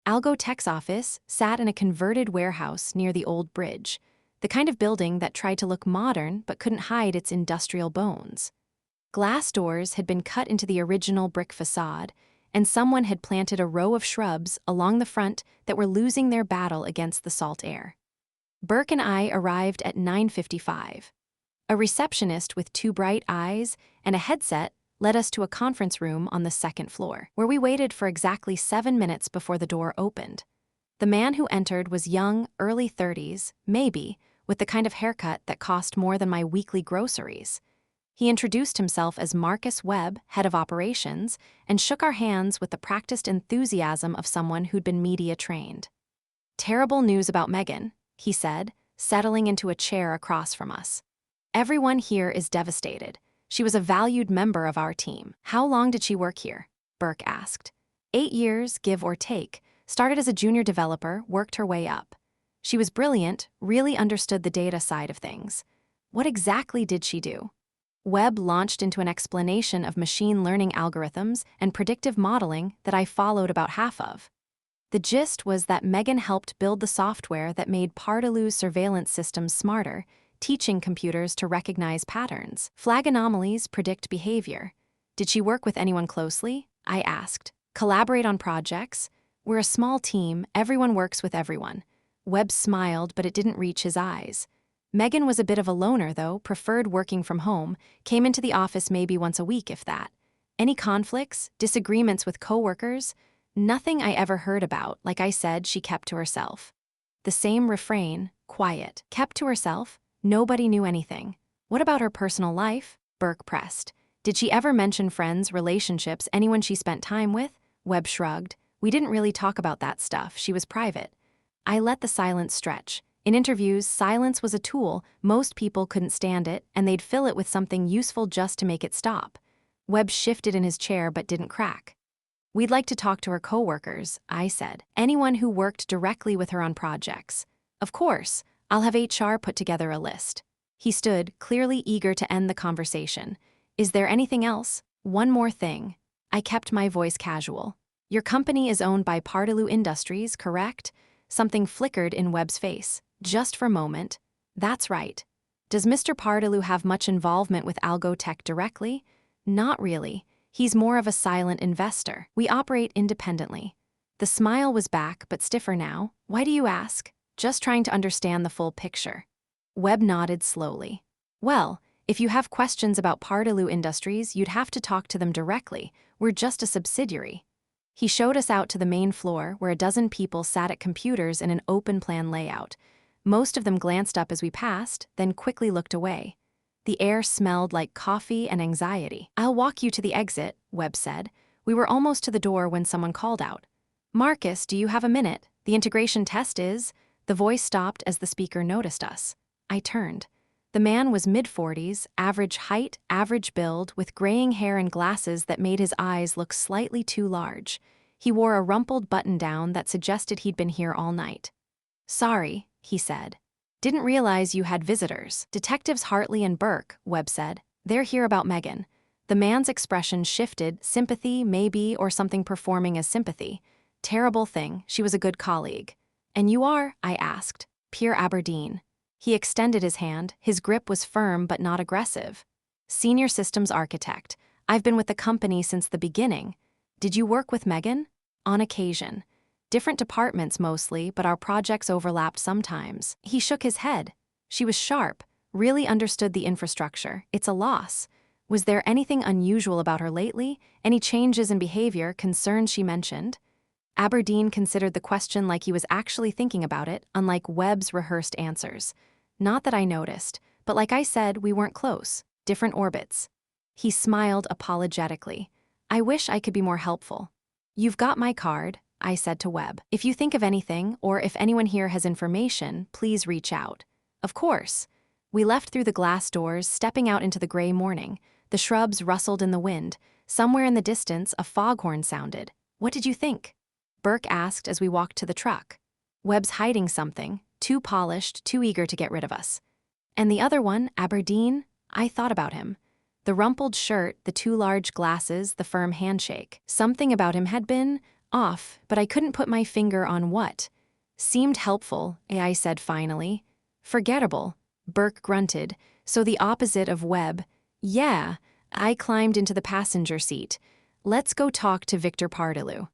AlgoTech's office sat in a converted warehouse near the old bridge, the kind of building that tried to look modern but couldn't hide its industrial bones. Glass doors had been cut into the original brick facade, and someone had planted a row of shrubs along the front that were losing their battle against the salt air. Burke and I arrived at 9:55. A receptionist with two bright eyes and a headset led us to a conference room on the second floor, where we waited for exactly 7 minutes before the door opened. The man who entered was young, early 30s, maybe, with the kind of haircut that cost more than my weekly groceries. He introduced himself as Marcus Webb, head of operations, and shook our hands with the practiced enthusiasm of someone who'd been media trained. "Terrible news about Megan," he said, settling into a chair across from us. "Everyone here is devastated. She was a valued member of our team." "How long did she work here?" Burke asked. 8 years, give or take. Started as a junior developer, worked her way up. She was brilliant, really understood the data side of things. What exactly did she do? Webb launched into an explanation of machine learning algorithms and predictive modeling that I followed about half of. The gist was that Megan helped build the software that made Pardaloo's surveillance systems smarter, teaching computers to recognize patterns, flag anomalies, predict behavior. "Did she work with anyone closely?" I asked. "Collaborate on projects? We're a small team, everyone works with everyone." Webb smiled, but it didn't reach his eyes. Megan was a bit of a loner, though, preferred working from home, came into the office maybe once a week, if that. Any conflicts, disagreements with coworkers? Nothing I ever heard about. Like I said, she kept to herself. The same refrain, quiet. Kept to herself? Nobody knew anything. "What about her personal life?" Burke pressed. "Did she ever mention friends, relationships, anyone she spent time with?" Webb shrugged. "We didn't really talk about that stuff. She was private." I let the silence stretch. In interviews, silence was a tool. Most people couldn't stand it, and they'd fill it with something useful just to make it stop. Webb shifted in his chair but didn't crack. "We'd like to talk to her coworkers," I said. "Anyone who worked directly with her on projects." "Of course. I'll have HR put together a list." He stood, clearly eager to end the conversation. "Is there anything else?" "One more thing." I kept my voice casual. "Your company is owned by Pardaloo Industries, correct?" Something flickered in Webb's face. Just for a moment. "That's right." "Does Mr. Pardaloo have much involvement with AlgoTech directly?" "Not really. He's more of a silent investor. We operate independently." The smile was back, but stiffer now. "Why do you ask?" "Just trying to understand the full picture." Webb nodded slowly. "Well, if you have questions about Pardaloo Industries, you'd have to talk to them directly. We're just a subsidiary." He showed us out to the main floor, where a dozen people sat at computers in an open-plan layout. Most of them glanced up as we passed, then quickly looked away. The air smelled like coffee and anxiety. "I'll walk you to the exit," Webb said. We were almost to the door when someone called out. "Marcus, do you have a minute? The integration test is..." The voice stopped as the speaker noticed us. I turned. The man was mid-40s, average height, average build, with graying hair and glasses that made his eyes look slightly too large. He wore a rumpled button-down that suggested he'd been here all night. "Sorry," he said. "Didn't realize you had visitors." "Detectives Hartley and Burke," Webb said. "They're here about Megan." The man's expression shifted, sympathy, maybe, or something performing as sympathy. "Terrible thing, she was a good colleague." "And you are?" I asked. "Pierre Aberdeen." He extended his hand. His grip was firm but not aggressive. "Senior systems architect. I've been with the company since the beginning." "Did you work with Megan?" "On occasion. Different departments mostly, but our projects overlapped sometimes." He shook his head. "She was sharp, really understood the infrastructure. It's a loss." "Was there anything unusual about her lately? Any changes in behavior, concerns she mentioned?" Aberdeen considered the question like he was actually thinking about it, unlike Webb's rehearsed answers. "Not that I noticed, but like I said, we weren't close. Different orbits." He smiled apologetically. "I wish I could be more helpful." "You've got my card," I said to Webb. "If you think of anything, or if anyone here has information, please reach out." "Of course." We left through the glass doors, stepping out into the gray morning. The shrubs rustled in the wind. Somewhere in the distance, a foghorn sounded. "What did you think?" Burke asked as we walked to the truck. "Webb's hiding something, too polished, too eager to get rid of us." "And the other one, Aberdeen?" I thought about him. The rumpled shirt, the two large glasses, the firm handshake. Something about him had been Off, but I couldn't put my finger on what. Seemed helpful, AI said finally. Forgettable, Burke grunted, so the opposite of web. Yeah, I climbed into the passenger seat. Let's go talk to Victor Pardalou.